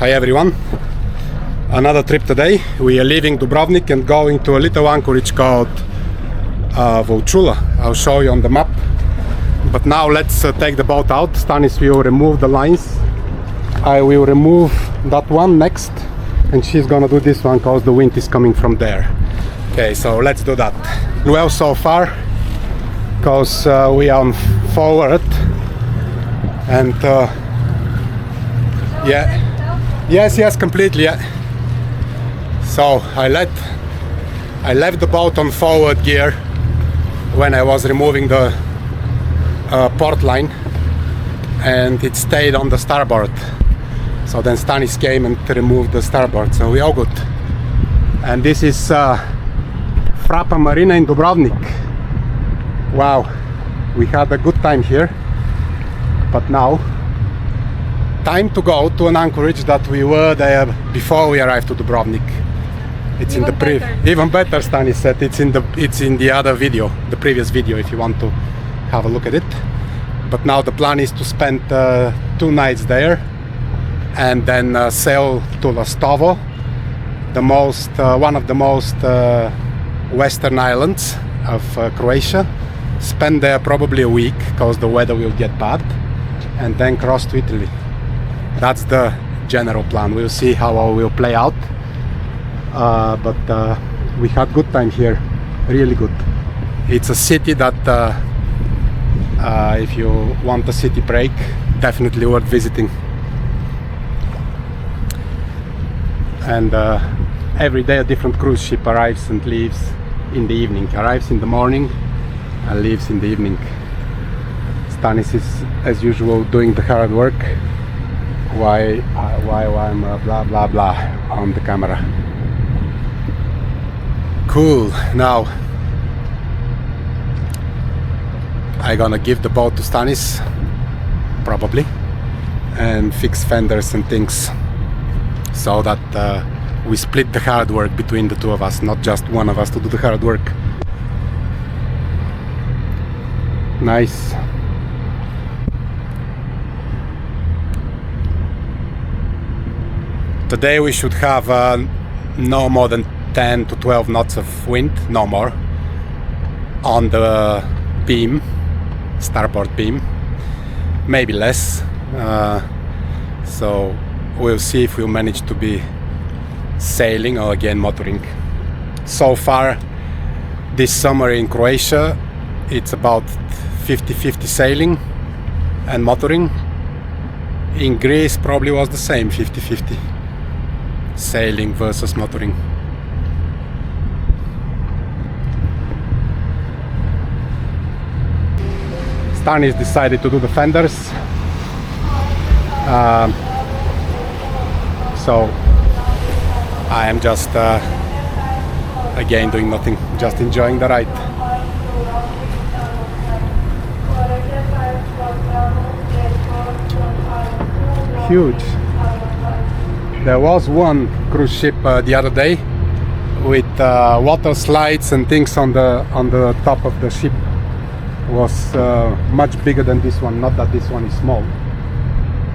Hi everyone. Another trip today. We are leaving Dubrovnik and going to a little anchorage called Vouchula. I'll show you on the map. But now let's take the boat out. Stanis will remove the lines. I will remove that one next, and she's gonna do this one because the wind is coming from there. Okay, so let's do that. Well, so far, because we are on forward, and yeah, yes, completely. Yeah. So I left the boat on forward gear when I was removing the port line, and it stayed on the starboard. So then Stanis came and removed the starboard, so we all good. And this is Frappa Marina in Dubrovnik. Wow, we had a good time here, but now time to go to an anchorage that we were there before we arrived to Dubrovnik. It's even in the even better. Stanis said it's in the other video, the previous video, if you want to have a look at it. But now the plan is to spend 2 nights there, and then sail to Lastovo, one of the most western islands of Croatia. Spend there probably a week because the weather will get bad, and then cross to Italy. That's the general plan. We'll see how all will play out. But we had good time here, really good. It's a city that if you want a city break, definitely worth visiting. And every day a different cruise ship arrives and leaves in the evening. Arrives in the morning and leaves in the evening. Stanis is, as usual, doing the hard work while I'm blah blah blah on the camera. Cool. Now I'm gonna give the boat to Stanis, probably, and fix fenders and things, so that we split the hard work between the two of us, not just one of us to do the hard work. Nice. Today we should have no more than 10 to 12 knots of wind, no more, on the beam, starboard beam, maybe less. So we'll see if we'll manage to be sailing or again motoring. So far this summer in Croatia it's about 50-50 sailing and motoring. In Greece probably was the same, 50-50 sailing versus motoring. Stanis decided to do the fenders, so I am just again doing nothing, just enjoying the ride. Huge. There was one cruise ship the other day with water slides and things on the top of the ship. Was much bigger than this one. Not that this one is small,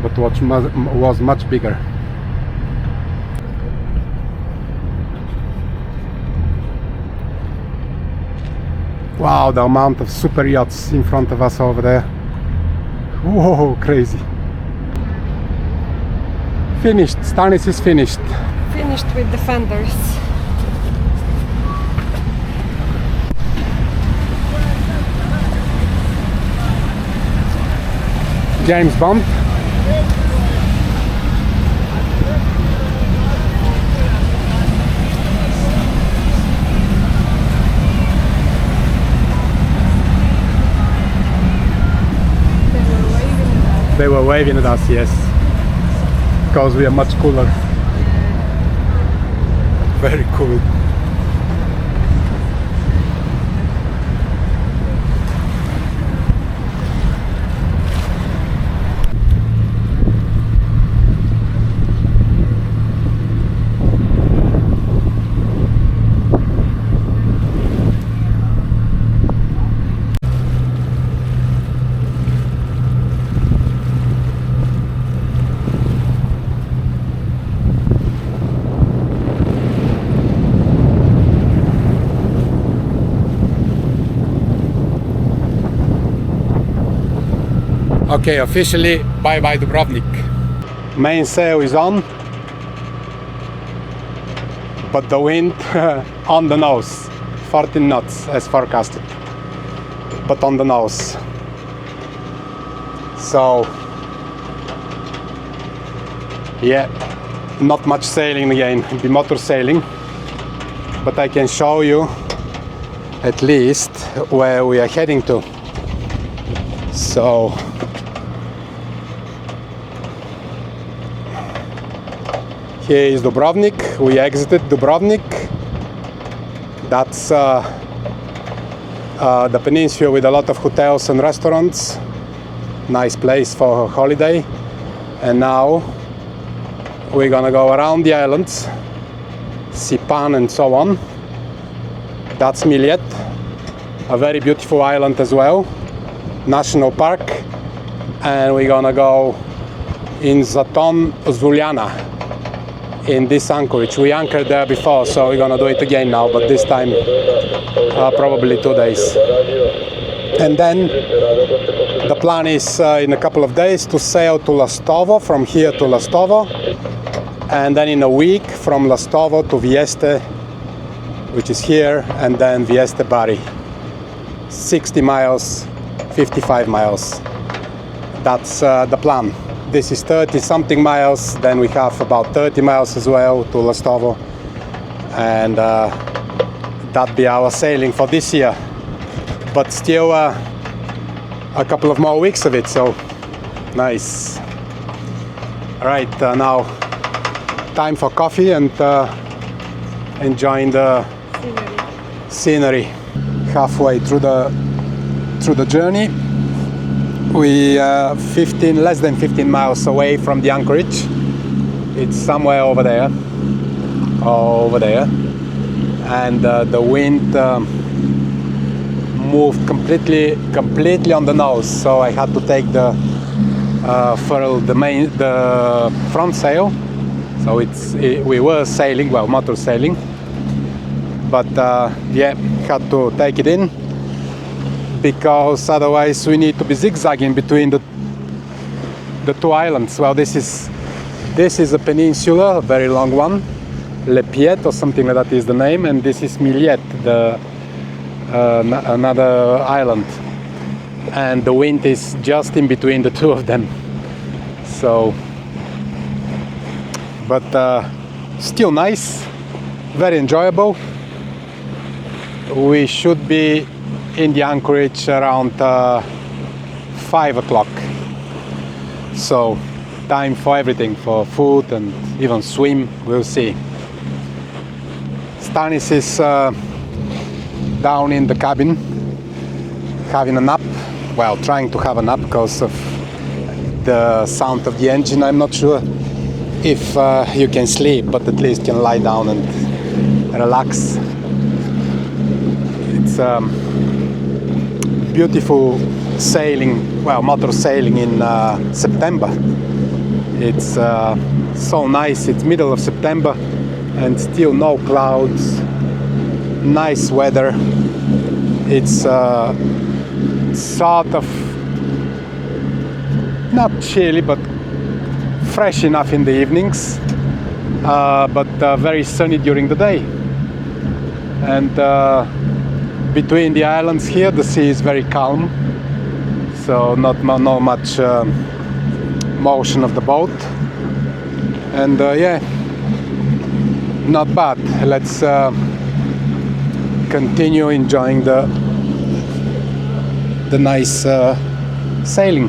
but was much bigger. Wow, the amount of super yachts in front of us over there. Whoa, crazy. Finished. Stanis is finished. Finished with the fenders. James Bond. They were waving at us, yes, because we are much cooler. Very cool. Okay, officially bye-bye Dubrovnik. Main sail is on, but the wind on the nose, 14 knots as forecasted, but on the nose. So yeah, not much sailing again, it'll be motor sailing, but I can show you at least where we are heading to. So here is Dubrovnik. We exited Dubrovnik. That's the peninsula with a lot of hotels and restaurants. Nice place for a holiday. And now we're gonna go around the islands, Sipan and so on. That's Miljet, a very beautiful island as well, national park. And we're gonna go in Zaton Zuliana, in this anchorage. We anchored there before, so we're gonna do it again now, but this time probably 2 days. And then the plan is in a couple of days to sail to Lastovo, from here to Lastovo, and then in a week from Lastovo to Vieste, which is here, and then Vieste Bari. 60 miles, 55 miles. That's the plan. This is 30 something miles, then we have about 30 miles as well to Lastovo, and that'd be our sailing for this year, but still a couple of more weeks of it, so nice. Alright, now time for coffee and enjoying the scenery. Halfway through the journey. We are less than 15 miles away from the anchorage. It's somewhere over there, and the wind moved completely on the nose. So I had to take the furl, the front sail. So we were sailing, well, motor sailing, but yeah, had to take it in, because otherwise we need to be zigzagging between the two islands. Well, this is a peninsula, a very long one, Le Piet or something like that is the name, and this is Miljet, another island, and the wind is just in between the two of them. So, but still nice, very enjoyable. We should be in the anchorage around 5 o'clock. So time for everything, for food and even swim, we'll see. Stanis is down in the cabin having a nap, well, trying to have a nap because of the sound of the engine. I'm not sure if you can sleep, but at least can lie down and relax. It's beautiful sailing, well, motor sailing in September. It's so nice. It's middle of September and still no clouds, nice weather. It's sort of not chilly but fresh enough in the evenings, but very sunny during the day. And between the islands here, the sea is very calm, so no much motion of the boat, and yeah, not bad. Let's continue enjoying the nice sailing.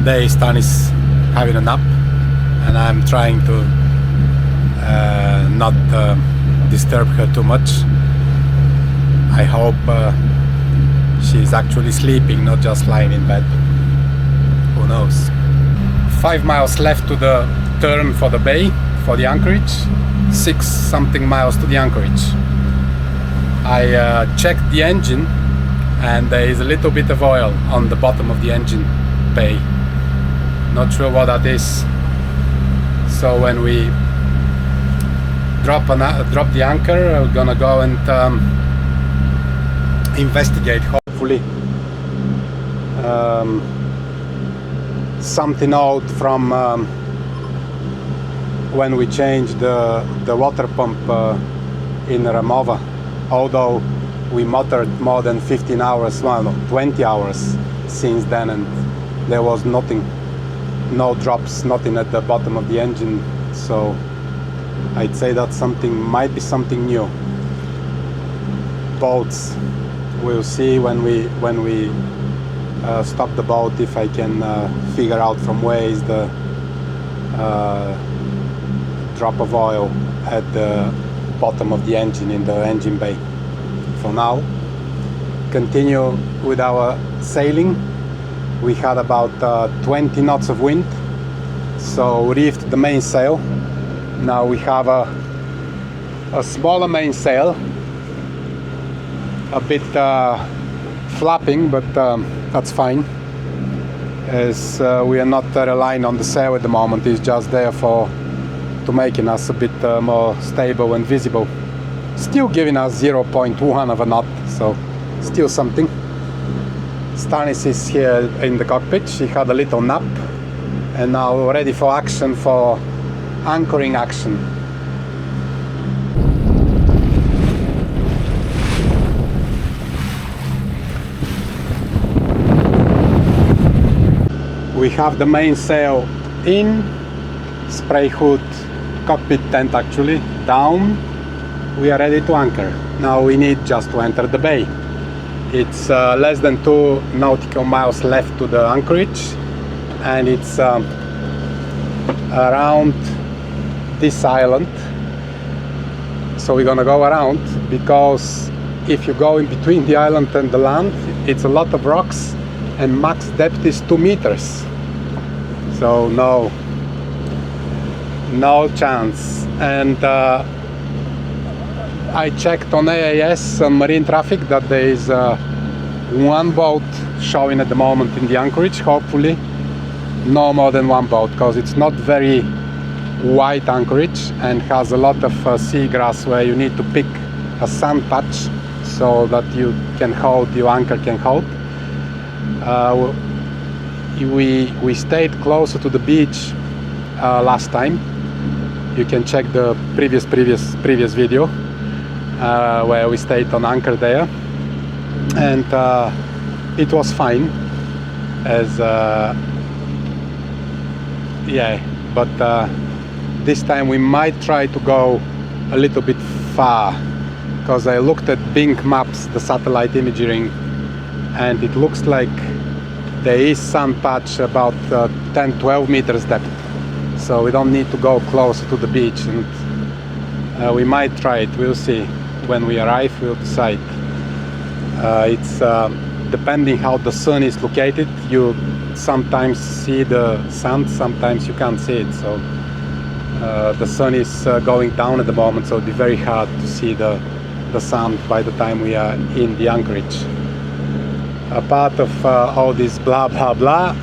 There Stanis having a nap, and I'm trying to not disturb her too much. I hope she's actually sleeping, not just lying in bed. Who knows? 5 miles left to the turn for the bay, for the anchorage. 6 something miles to the anchorage. I checked the engine, and there is a little bit of oil on the bottom of the engine bay. Not sure what that is. So when we drop the anchor, we're gonna go and investigate, hopefully something out from when we changed the water pump in Ramova. Although we motored more than 15 hours, well, no, 20 hours since then, and there was nothing, no drops, nothing at the bottom of the engine. So I'd say that might be something new. Boats, we'll see when we stop the boat, if I can figure out from where is the drop of oil at the bottom of the engine in the engine bay. For now, continue with our sailing. We had about 20 knots of wind, so reefed the mainsail. Now we have a smaller mainsail, a bit flapping, but that's fine, as we are not relying on the sail at the moment. It's just there to making us a bit more stable and visible. Still giving us 0.1 of a knot, so still something. Stanis is here in the cockpit. She had a little nap, and now ready for action, for anchoring action. We have the mainsail in, spray hood, cockpit tent actually down. We are ready to anchor. Now we need just to enter the bay. It's less than 2 nautical miles left to the anchorage, and it's around this island. So we're gonna go around, because if you go in between the island and the land, it's a lot of rocks, and max depth is 2 meters. So no chance. And I checked on AIS, on marine traffic, that there is one boat showing at the moment in the anchorage. Hopefully no more than one boat, because it's not very wide anchorage and has a lot of seagrass where you need to pick a sand patch so that you can hold, your anchor can hold. We stayed closer to the beach last time. You can check the previous video where we stayed on anchor there, and it was fine, as yeah, but this time we might try to go a little bit far, because I looked at Bing Maps, the satellite imaging, and it looks like there is sand patch about 10-12 meters depth, so we don't need to go closer to the beach, and we might try it. We'll see. When we arrive, we'll decide. It's depending how the sun is located, you sometimes see the sand, sometimes you can't see it. So the sun is going down at the moment, so it'll be very hard to see the sand by the time we are in the anchorage. A part of all this blah blah blah,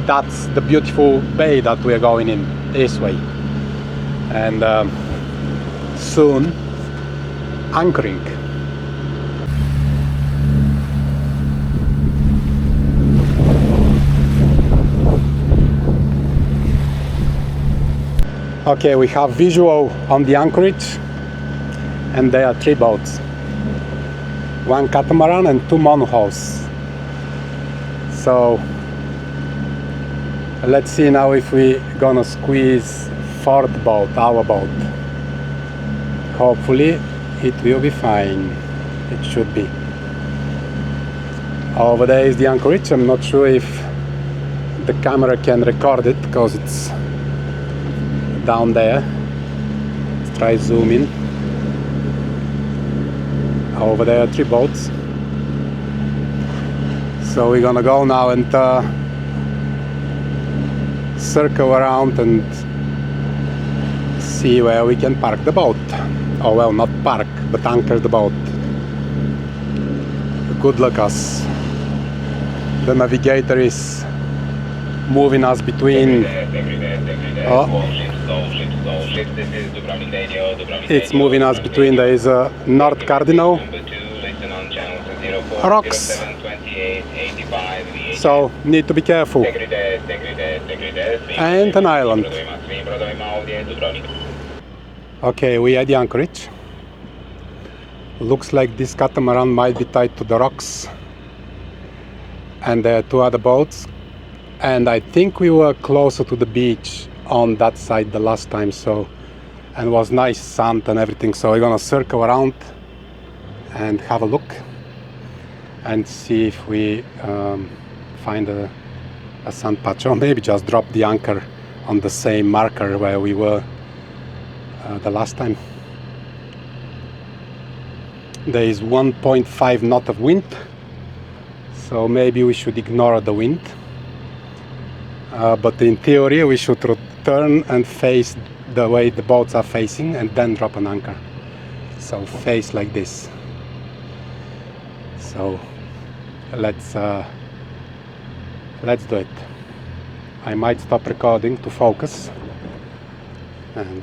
that's the beautiful bay that we are going in, this way. And soon anchoring. Okay, we have visual on the anchorage, and there are 3 boats, 1 catamaran and 2 monohulls. So let's see now if we gonna squeeze 4th boat, our boat. Hopefully it will be fine. It should be. Over there is the anchorage. I'm not sure if the camera can record it, because it's down there. Let's try zoom in. Over there are 3 boats. So we're gonna go now and circle around and see where we can park the boat. Oh well, not park, but anchor the boat. Good luck us. The navigator is moving us between... Oh. It's moving us between, there is a north cardinal rocks. So need to be careful. And an island. Okay, we are at the anchorage. Looks like this catamaran might be tied to the rocks. And there are two other boats. And I think we were closer to the beach on that side the last time, so, and it was nice sand and everything, so we're gonna circle around and have a look and see if we find a sand patch, or maybe just drop the anchor on the same marker where we were the last time. There is 1.5 knot of wind, so maybe we should ignore the wind. But in theory we should turn and face the way the boats are facing and then drop an anchor. So face like this. So let's do it. I might stop recording to focus, and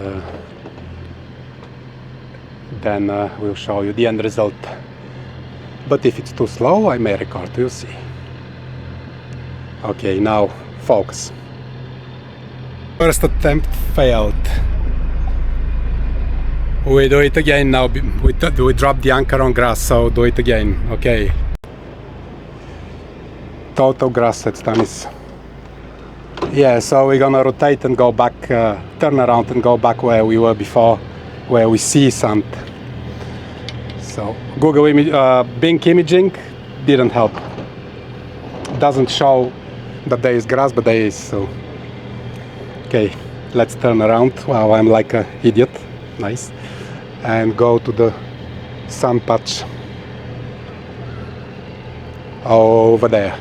then we'll show you the end result. But if it's too slow, I may record, we'll see. Okay, now focus. First attempt failed. We do it again now. We drop the anchor on grass, so do it again. Okay. Total grass, said Stanis. Yeah, so we're gonna rotate and go back, turn around and go back where we were before, where we see sand. So Google Bing imaging didn't help. Doesn't show that there is grass, but there is. So okay, let's turn around. Wow, I'm like an idiot. Nice. And go to the sand patch over there.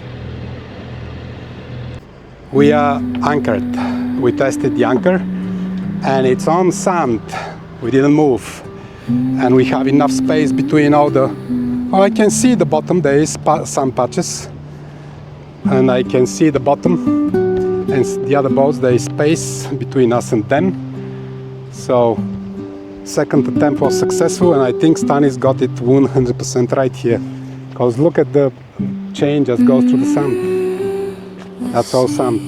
We are anchored. We tested the anchor and it's on sand. We didn't move, and we have enough space between all the, oh, I can see the bottom. There is sand patches and I can see the bottom, and the other boats, there is space between us and them. So second attempt was successful, and I think Stanis got it 100% right here, because look at the chain just goes through the sand. That's all sand.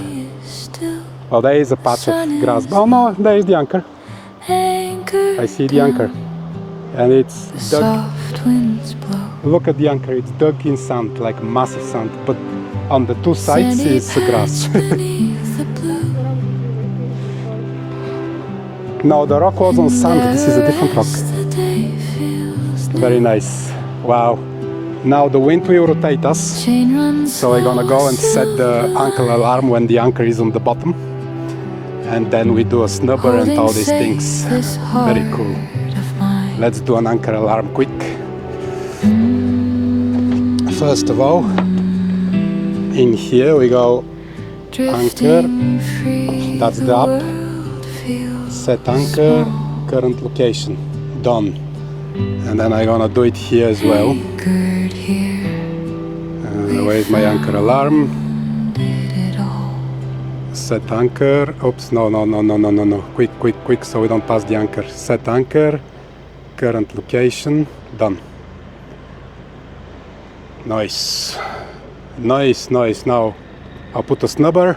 Oh, there is a patch of grass. Oh no, there is the anchor. I see the anchor, and it's dug. Look at the anchor, it's dug in sand, like massive sand, but on the two sides is grass. No, the rock was on sand. This is a different rock. Very nice. Wow. Now the wind will rotate us, so we're gonna go and set the anchor alarm when the anchor is on the bottom, and then we do a snubber and all these things. Very cool. Let's do an anchor alarm quick. First of all, in here we go anchor, that's the up, set anchor, current location, done. And then I'm gonna do it here as well. Where's my anchor alarm? Set anchor, oops, no, quick, so we don't pass the anchor. Set anchor, current location, done. Nice. Now I'll put a snubber,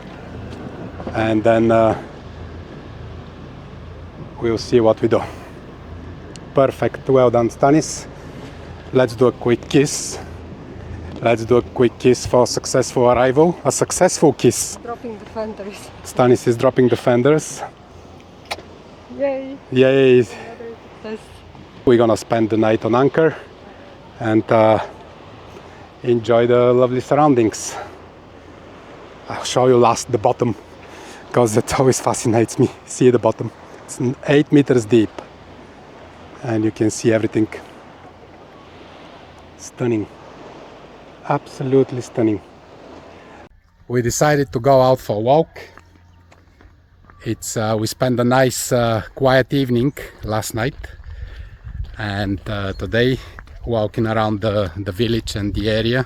and then we'll see what we do. Perfect, well done, Stanis. Let's do a quick kiss. Let's do a quick kiss for successful arrival. A successful kiss. Dropping the fenders. Stanis is dropping the fenders. Yay! Yay! Yes. We're gonna spend the night on anchor and enjoy the lovely surroundings. I'll show you last the bottom, because that always fascinates me. See the bottom? It's 8 meters deep, and you can see everything. Stunning. Absolutely stunning. We decided to go out for a walk. We spent a nice quiet evening last night, and today walking around the village and the area.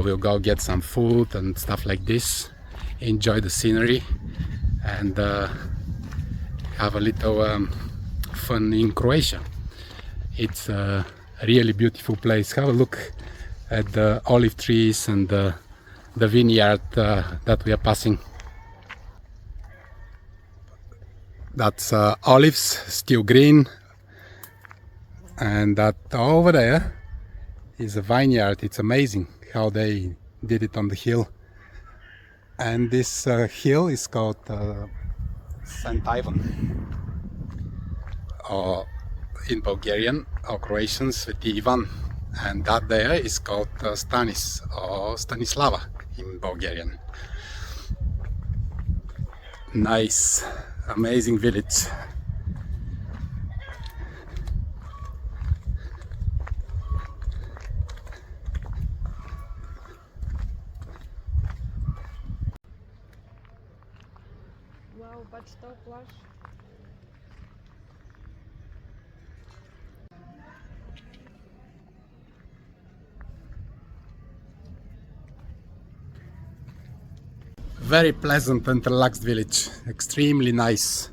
We'll go get some food and stuff like this, enjoy the scenery, and have a little fun in Croatia. It's a really beautiful place. Have a look at the olive trees and the vineyard that we are passing. That's olives, still green, and that over there is a vineyard. It's amazing how they did it on the hill. And this hill is called St. Ivan, or in Bulgarian or Croatian Sveti Ivan, and that there is called Stanis or Stanislava in Bulgarian. Nice, amazing village. Wow, but so plush. Very pleasant and relaxed village, extremely nice.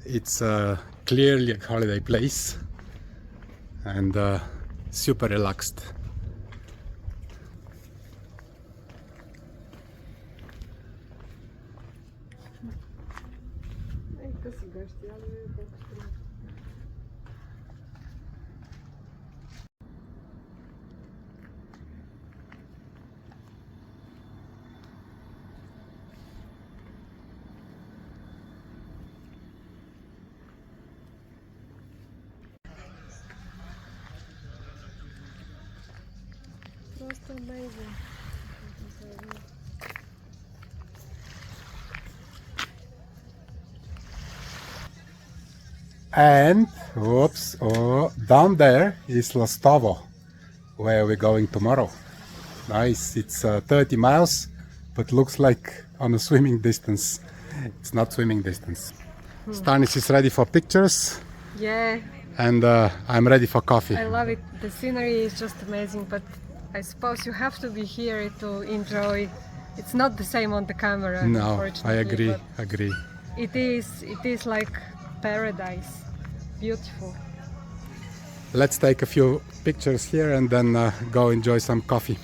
It's clearly a holiday place and super relaxed. Just amazing. And oops, oh, down there is Lastovo, where we're going tomorrow. Nice, it's 30 miles, but looks like on a swimming distance. It's not swimming distance. Stanis is ready for pictures, Yeah, and I'm ready for coffee. I love it. The scenery is just amazing, but I suppose you have to be here to enjoy. It's not the same on the camera. No, unfortunately, I agree, but agree. It is like paradise. Beautiful. Let's take a few pictures here and then go enjoy some coffee.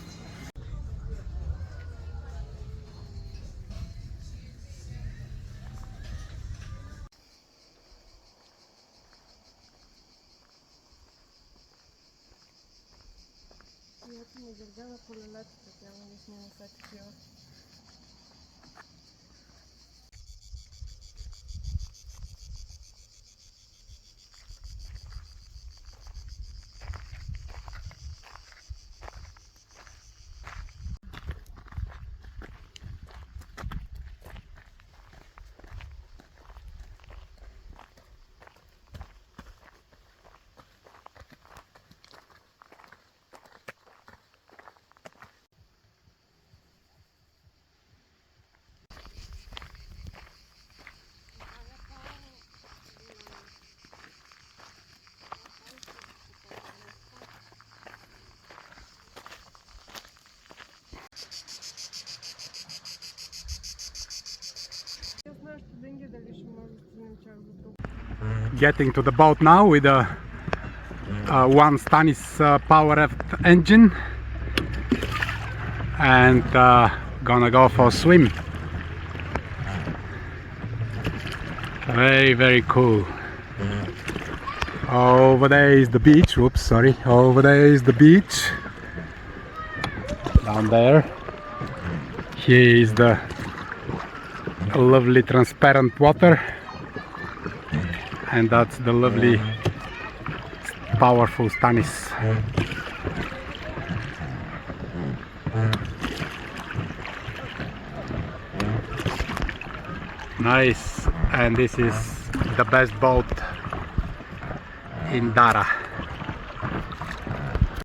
Getting to the boat now with a one Stanis power engine, and gonna go for a swim. Very cool. Over there is the beach. Oops, sorry. Over there is the beach. Down there. Here is the lovely transparent water, and that's the lovely powerful Stanis. Nice, and this is the best boat in Indara.